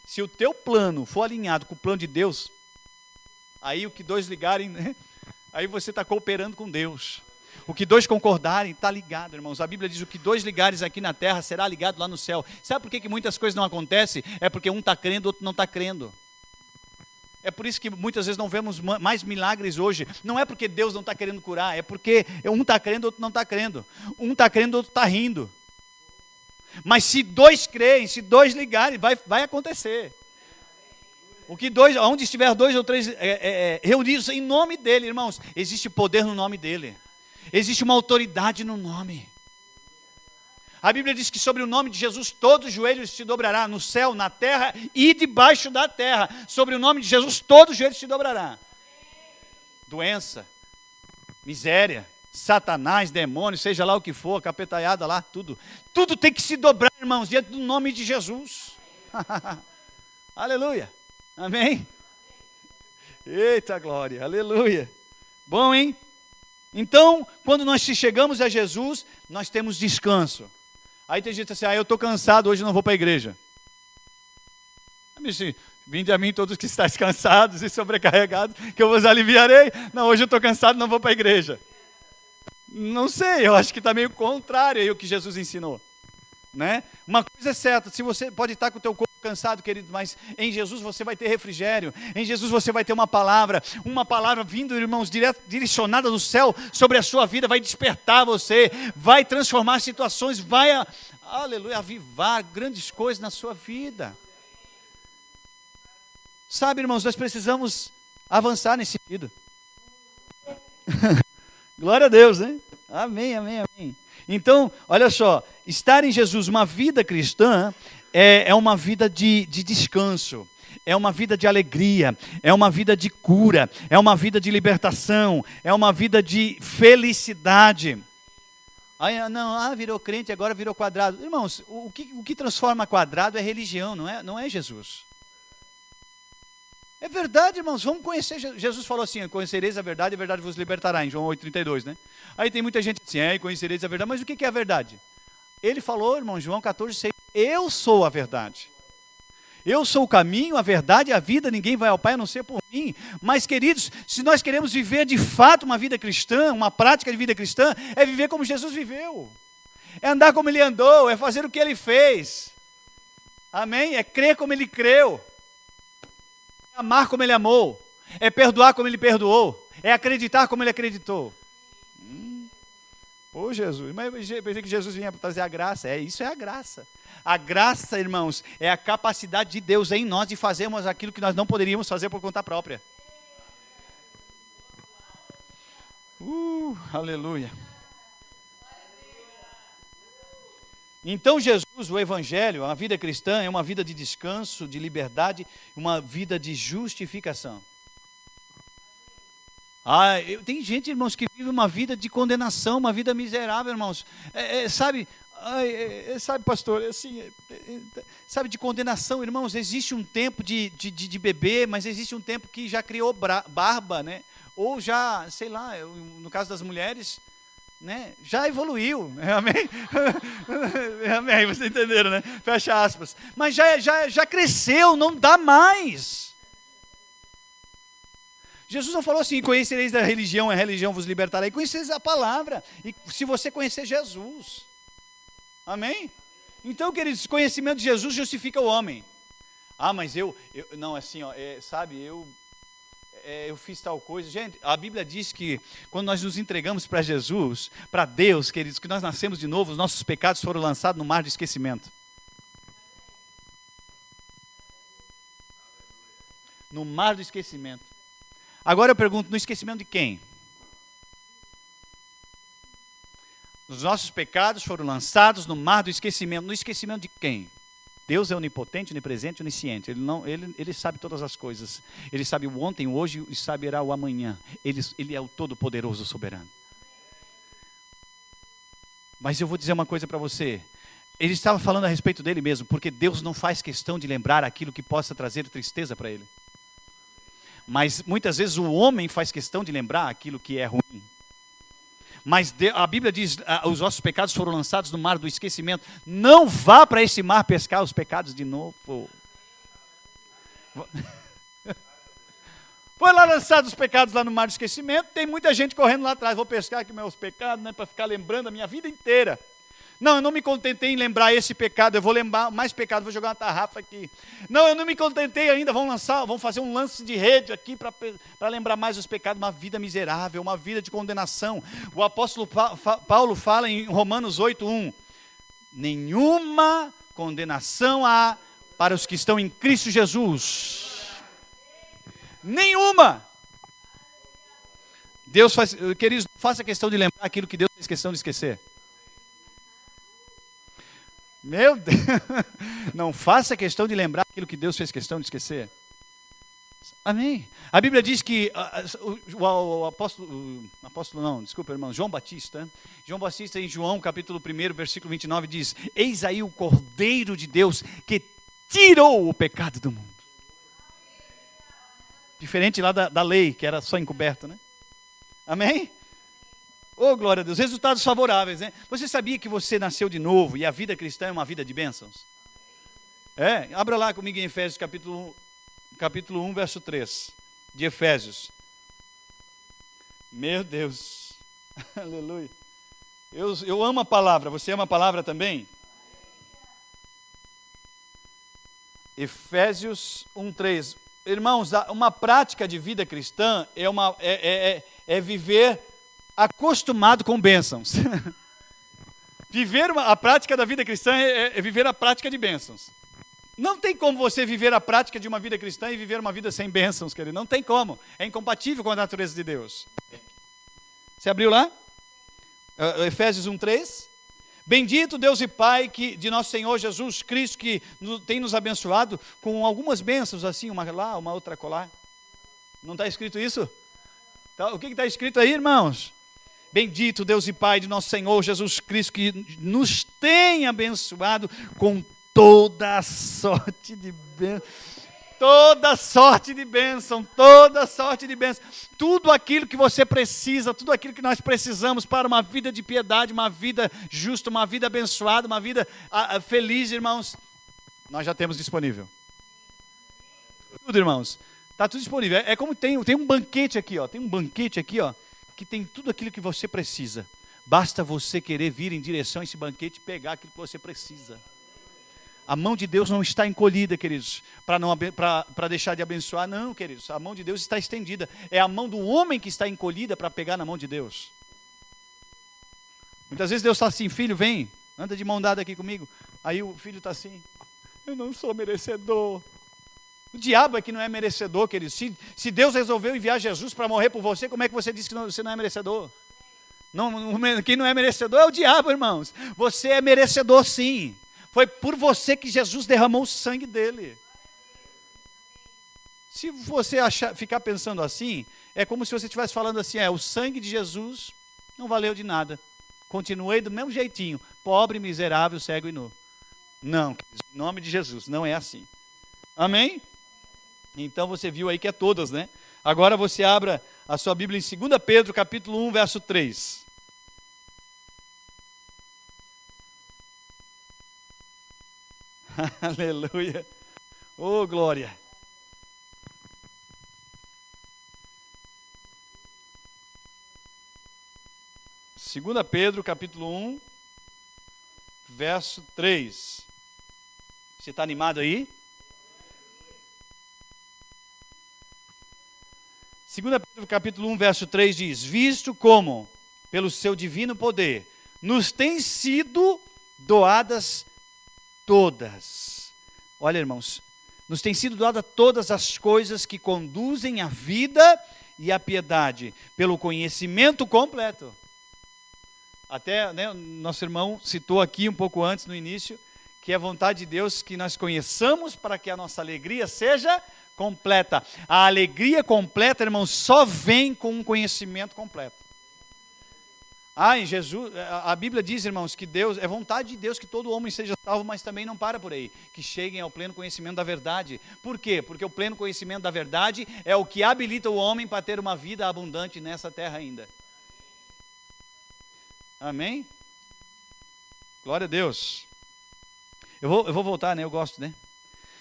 Se o teu plano for alinhado com o plano de Deus, aí o que dois ligarem, né? Aí você está cooperando com Deus. O que dois concordarem, está ligado, irmãos. A Bíblia diz, o que dois ligares aqui na terra, será ligado lá no céu. Sabe por que muitas coisas não acontecem? É porque um está crendo, o outro não está crendo. É por isso que muitas vezes não vemos mais milagres hoje. Não é porque Deus não está querendo curar, é porque um está crendo, outro não está crendo. Um está crendo, outro está rindo. Mas se dois creem, se dois ligarem, vai acontecer. Onde estiver dois ou três reunidos em nome dele, irmãos, existe poder no nome dele. Existe uma autoridade no nome. A Bíblia diz que sobre o nome de Jesus todo joelho se dobrará, no céu, na terra e debaixo da terra. Sobre o nome de Jesus todo joelho se dobrará. Doença, miséria, Satanás, demônio, seja lá o que for, capetaiada lá, tudo. Tudo tem que se dobrar, irmãos, diante do nome de Jesus. Aleluia. Amém? Eita glória, aleluia. Bom, hein? Então, quando nós chegamos a Jesus, nós temos descanso. Aí tem gente assim, eu estou cansado, hoje não vou para a igreja. Vinde a mim todos que estáis cansados e sobrecarregados, que eu vos aliviarei. Não, hoje eu estou cansado, não vou para a igreja. Não sei, eu acho que está meio contrário aí o que Jesus ensinou. Né? Uma coisa é certa, se você pode estar com o teu corpo cansado, querido, mas em Jesus você vai ter refrigério, em Jesus você vai ter uma palavra vindo, irmãos, direcionada do céu sobre a sua vida, vai despertar você, vai transformar situações, vai, aleluia, avivar grandes coisas na sua vida. Sabe, irmãos, nós precisamos avançar nesse sentido. Glória a Deus, né? Amém, amém, amém. Então, olha só, estar em Jesus, uma vida cristã, é uma vida de descanso, é uma vida de alegria, é uma vida de cura, é uma vida de libertação, é uma vida de felicidade. Aí, não, virou crente, agora virou quadrado. Irmãos, o que transforma quadrado é religião, não é Jesus. É verdade, irmãos, vamos conhecer. Jesus falou assim, conhecereis a verdade vos libertará, em João 8,32, né? Aí tem muita gente assim, conhecereis a verdade, mas o que é a verdade? Ele falou, irmão, João 14,6, eu sou a verdade. Eu sou o caminho, a verdade e a vida, ninguém vai ao Pai a não ser por mim. Mas, queridos, se nós queremos viver de fato uma vida cristã, uma prática de vida cristã, é viver como Jesus viveu. É andar como ele andou, é fazer o que ele fez. Amém? É crer como ele creu. É amar como ele amou. É perdoar como ele perdoou. É acreditar como ele acreditou. Ô Jesus, mas eu pensei que Jesus vinha para trazer a graça. Isso é a graça. A graça, irmãos, é a capacidade de Deus em nós de fazermos aquilo que nós não poderíamos fazer por conta própria. Aleluia. Então Jesus, o Evangelho, a vida cristã é uma vida de descanso, de liberdade, uma vida de justificação. Tem gente, irmãos, que vive uma vida de condenação, uma vida miserável, irmãos. Sabe, pastor, assim, sabe, de condenação, irmãos, existe um tempo de beber, mas existe um tempo que já criou barba, né? Ou já, sei lá, no caso das mulheres, né? Já evoluiu, amém? Amém, vocês entenderam, né? Fecha aspas. Mas já cresceu, não dá mais. Jesus não falou assim, conhecereis a religião vos libertará. E conhecereis a palavra, e se você conhecer Jesus. Amém? Então, queridos, conhecimento de Jesus justifica o homem. Mas não, assim, sabe, eu fiz tal coisa. Gente, a Bíblia diz que quando nós nos entregamos para Jesus, para Deus, queridos, que nós nascemos de novo, os nossos pecados foram lançados no mar de esquecimento. No mar do esquecimento. Agora eu pergunto, no esquecimento de quem? Os nossos pecados foram lançados no mar do esquecimento. No esquecimento de quem? Deus é onipotente, onipresente, onisciente. Ele sabe todas as coisas. Ele sabe o ontem, o hoje e saberá o amanhã. Ele é o todo-poderoso soberano. Mas eu vou dizer uma coisa para você. Ele estava falando a respeito dele mesmo, porque Deus não faz questão de lembrar aquilo que possa trazer tristeza para ele. Mas muitas vezes o homem faz questão de lembrar aquilo que é ruim. Mas a Bíblia diz, os vossos pecados foram lançados no mar do esquecimento. Não vá para esse mar pescar os pecados de novo. Foi lá lançados os pecados lá no mar do esquecimento. Tem muita gente correndo lá atrás. Vou pescar aqui meus pecados, né, para ficar lembrando a minha vida inteira. Não, eu não me contentei em lembrar esse pecado, eu vou lembrar mais pecado, vou jogar uma tarrafa aqui. Não, eu não me contentei ainda, vamos fazer um lance de rede aqui para lembrar mais os pecados, uma vida miserável, uma vida de condenação. O apóstolo Paulo fala em Romanos 8:1, nenhuma condenação há para os que estão em Cristo Jesus. Nenhuma. Deus faz, queridos, faça questão de lembrar aquilo que Deus fez questão de esquecer. Meu Deus, não faça questão de lembrar aquilo que Deus fez questão de esquecer. Amém. A Bíblia diz que o apóstolo não, desculpa, irmão, João Batista em João capítulo 1, versículo 29 diz: eis aí o Cordeiro de Deus que tirou o pecado do mundo. Diferente lá da lei, que era só encoberta, né? Amém? Oh, glória a Deus, resultados favoráveis, né? Você sabia que você nasceu de novo e a vida cristã é uma vida de bênçãos? Abra lá comigo em Efésios capítulo 1, verso 3, de Efésios. Meu Deus, aleluia. Eu amo a palavra, você ama a palavra também? Efésios 1:3. Irmãos, uma prática de vida cristã é viver acostumado com bênçãos. A prática da vida cristã é viver a prática de bênçãos. Não tem como você viver a prática de uma vida cristã e viver uma vida sem bênçãos, querido. Não tem como. É incompatível com a natureza de Deus. Você abriu lá? Efésios 1:3. Bendito Deus e Pai de nosso Senhor Jesus Cristo, que tem nos abençoado com algumas bênçãos, assim, uma lá, uma outra colar. Não está escrito isso? O que está escrito aí, irmãos? Bendito Deus e Pai de nosso Senhor Jesus Cristo, que nos tem abençoado com toda a sorte de bênção. Toda sorte de bênção, toda sorte de bênção. Tudo aquilo que você precisa, tudo aquilo que nós precisamos para uma vida de piedade, uma vida justa, uma vida abençoada, uma vida feliz, irmãos, nós já temos disponível. Tudo, irmãos. Está tudo disponível. É como tem um banquete aqui, ó. Tem um banquete aqui, ó, que tem tudo aquilo que você precisa. Basta você querer vir em direção a esse banquete e pegar aquilo que você precisa. A mão de Deus não está encolhida, queridos, para deixar de abençoar. Não, queridos, a mão de Deus está estendida. É a mão do homem que está encolhida para pegar na mão de Deus. Muitas vezes Deus está assim: filho, vem, anda de mão dada aqui comigo. Aí o filho está assim: eu não sou merecedor. O diabo é que não é merecedor, queridos. Se Deus resolveu enviar Jesus para morrer por você, como é que você diz que você não é merecedor? Quem não é merecedor é o diabo, irmãos. Você é merecedor, sim. Foi por você que Jesus derramou o sangue dele. Se você ficar pensando assim, é como se você estivesse falando assim: o sangue de Jesus não valeu de nada. Continuei do mesmo jeitinho, pobre, miserável, cego e nu. Não, em nome de Jesus, não é assim. Amém? Então você viu aí que é todas, né? Agora você abra a sua Bíblia em 2 Pedro, capítulo 1, verso 3. Aleluia. Oh, glória. Segunda Pedro, capítulo 1, verso 3. Você está animado aí? 2 Pedro, capítulo 1, verso 3 diz: visto como, pelo seu divino poder, nos têm sido doadas todas. Olha, irmãos, nos tem sido dada todas as coisas que conduzem à vida e à piedade, pelo conhecimento completo. Até, né, nosso irmão citou aqui um pouco antes, no início, que é a vontade de Deus que nós conheçamos para que a nossa alegria seja completa. A alegria completa, irmãos, só vem com um conhecimento completo. Em Jesus, a Bíblia diz, irmãos, que Deus, é vontade de Deus que todo homem seja salvo, mas também não para por aí, que cheguem ao pleno conhecimento da verdade. Por quê? Porque o pleno conhecimento da verdade é o que habilita o homem para ter uma vida abundante nessa terra ainda. Amém? Glória a Deus. Eu vou voltar, né? Eu gosto, né?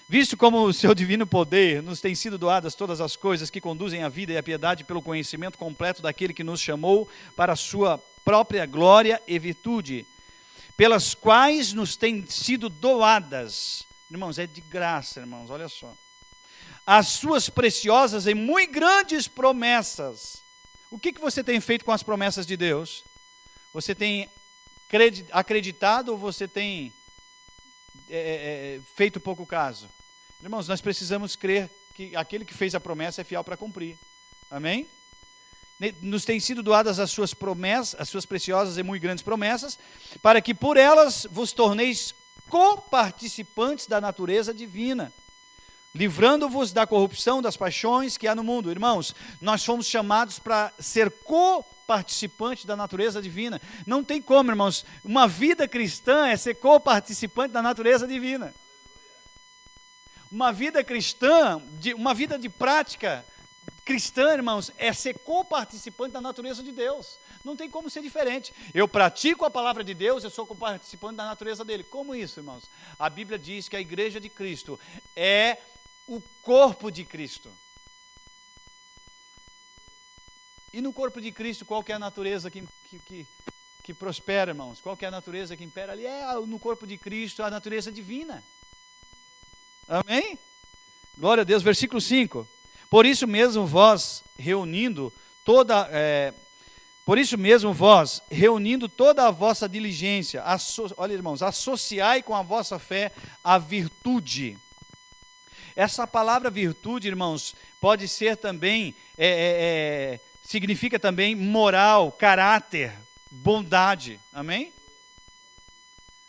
Visto como o seu divino poder nos tem sido doadas todas as coisas que conduzem à vida e à piedade pelo conhecimento completo daquele que nos chamou para a sua própria glória e virtude, pelas quais nos têm sido doadas. Irmãos, é de graça, irmãos, olha só. As suas preciosas e muito grandes promessas. O que você tem feito com as promessas de Deus? Você tem acreditado ou você tem feito pouco caso? Irmãos, nós precisamos crer que aquele que fez a promessa é fiel para cumprir. Amém? Nos têm sido doadas as suas promessas, as suas preciosas e muito grandes promessas, para que por elas vos torneis coparticipantes da natureza divina, livrando-vos da corrupção das paixões que há no mundo. Irmãos, nós fomos chamados para ser coparticipante da natureza divina. Não tem como, irmãos, uma vida cristã é ser coparticipante da natureza divina. Uma vida cristã, uma vida de prática cristã, irmãos, é ser coparticipante da natureza de Deus. Não tem como ser diferente. Eu pratico a palavra de Deus, eu sou coparticipante da natureza dele. Como isso, irmãos? A Bíblia diz que a igreja de Cristo é o corpo de Cristo. E no corpo de Cristo, qual que é a natureza que prospera, irmãos? Qual que é a natureza que impera ali? No corpo de Cristo, a natureza divina. Amém? Glória a Deus. Versículo 5. Por isso mesmo vós, reunindo toda a vossa diligência, olha, irmãos, associai com a vossa fé a virtude. Essa palavra virtude, irmãos, pode ser também, significa também moral, caráter, bondade. Amém?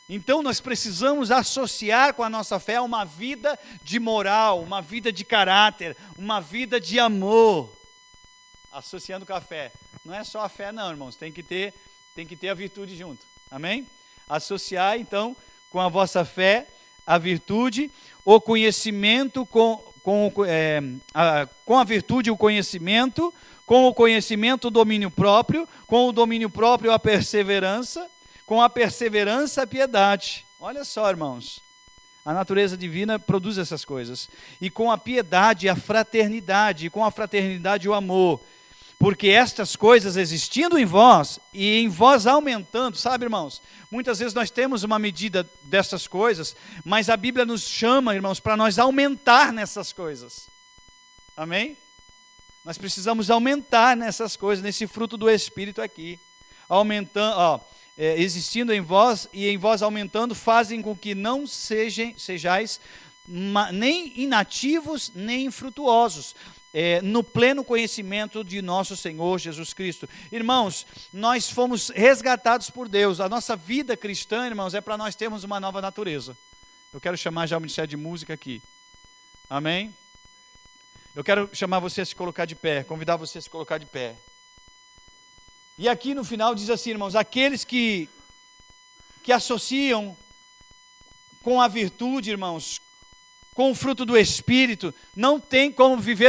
Então nós precisamos associar com a nossa fé uma vida de moral, uma vida de caráter, uma vida de amor. Associando com a fé. Não é só a fé não, irmãos, tem que ter a virtude junto. Amém? Associar então com a vossa fé a virtude, o conhecimento com a virtude o conhecimento, com o conhecimento o domínio próprio, com o domínio próprio a perseverança, com a perseverança a piedade. Olha só, irmãos, a natureza divina produz essas coisas. E com a piedade a fraternidade, e com a fraternidade o amor. Porque estas coisas existindo em vós, e em vós aumentando, sabe, irmãos? Muitas vezes nós temos uma medida dessas coisas, mas a Bíblia nos chama, irmãos, para nós aumentar nessas coisas. Amém? Nós precisamos aumentar nessas coisas, nesse fruto do Espírito aqui. Aumentando, existindo em vós e em vós aumentando, fazem com que não sejais nem inativos, nem infrutuosos, no pleno conhecimento de nosso Senhor Jesus Cristo. Irmãos, nós fomos resgatados por Deus. A nossa vida cristã, irmãos, é para nós termos uma nova natureza. Eu quero chamar já o Ministério de Música aqui. Amém? Eu quero chamar você a se colocar de pé, convidar você a se colocar de pé. E aqui no final diz assim, irmãos, aqueles que associam com a virtude, irmãos, com o fruto do Espírito, não tem como viver